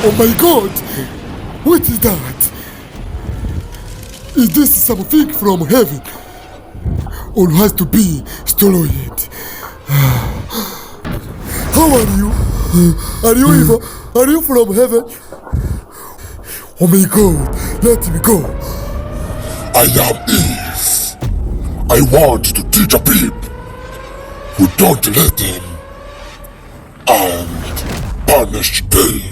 Oh my God! What is that? Is this something from heaven? Or has to be stolen? How are you? Are you evil? Are you from heaven? Oh my God, let me go. I am Eve. I want to teach a people who don't let them and punish them.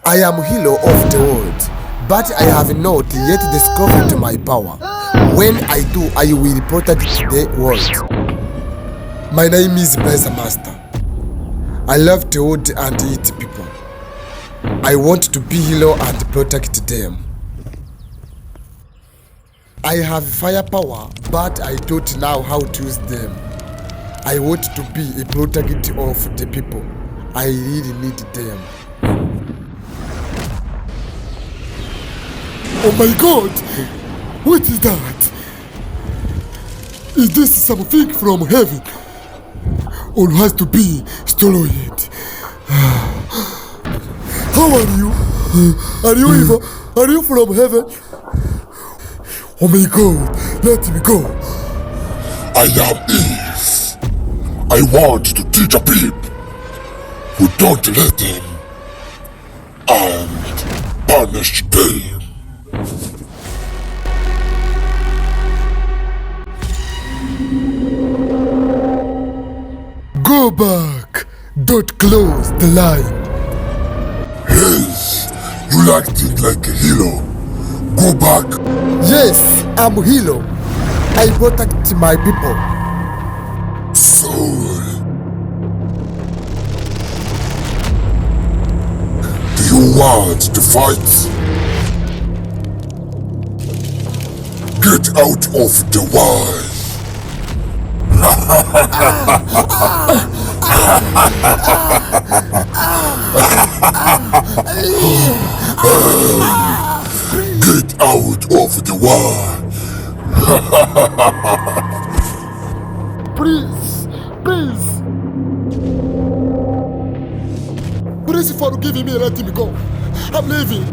I am hero of the world, but I have not yet discovered my power. When I do, I will protect the world. My name is Beza Master. I love the world and its people. I want to be hero and protect them. I have firepower, but I don't know how to use them. I want to be a protector of the people. I really need them. Oh my God! What is that? Is this something from heaven? Or has to be stolen? How are you? Are you evil? Are you from heaven? Oh my God, let me go. I am Eve. I want to teach a people who don't let them and punish them. Go back. Don't close the line. Hey, you acting like a hero. Go back. Yes, I'm hero. I protect my people. Fool. Do you want to fight? Get out of the way. Get out of the way. Please, please. Please forgive me and let me go. I'm leaving.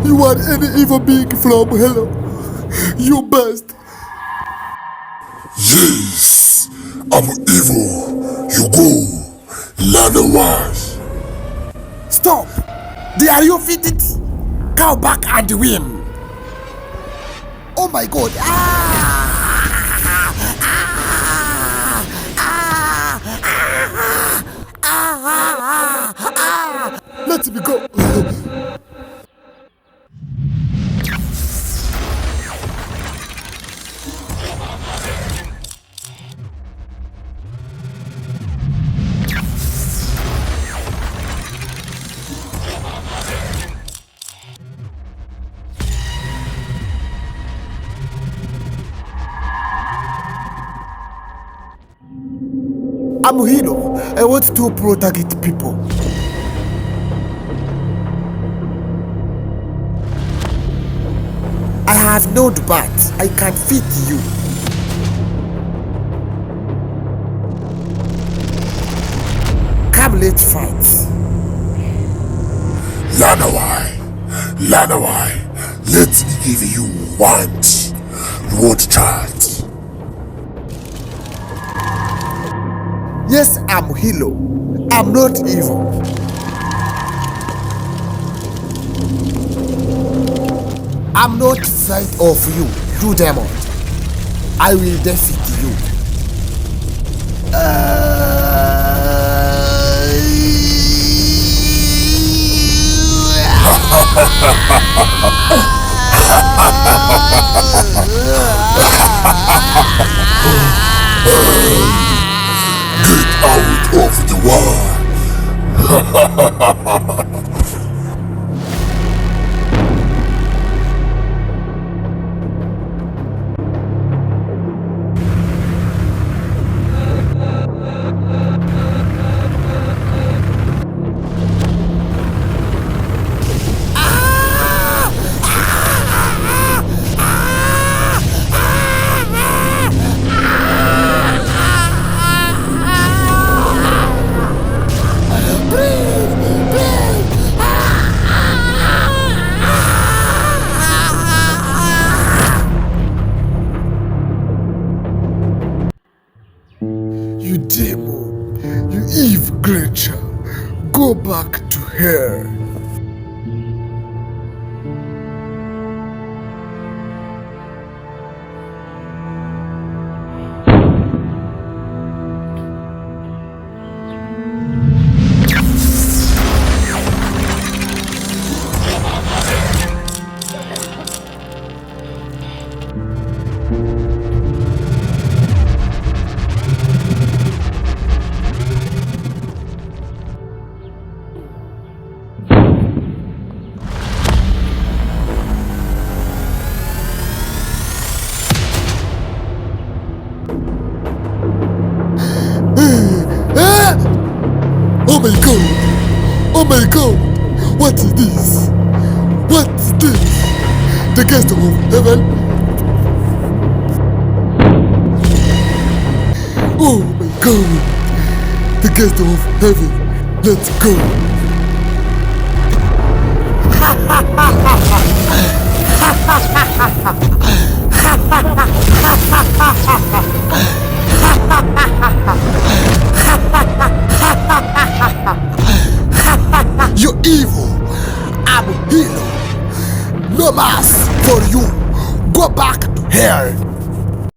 You are any evil being from hell. You best. Yes, I'm evil. You go. Learn away. Stop! They are you fitted? Go back and win. Oh my God! Let me go. I'm a hero. I want to protect people. I have no bat. I can feed you. Come, let's fight. Lanawai. Let me give you want. You want that? Yes, I'm hero. I'm not evil. I'm not afraid of you, you demon. I will defeat you. Get out of the way. You evil creature. Go back to her. Oh my god! Oh my god! What is this? What is this? The guest of heaven? Oh my god! The guest of heaven! Let's go! You're evil. I'm a hero. No mass for you. Go back to hell.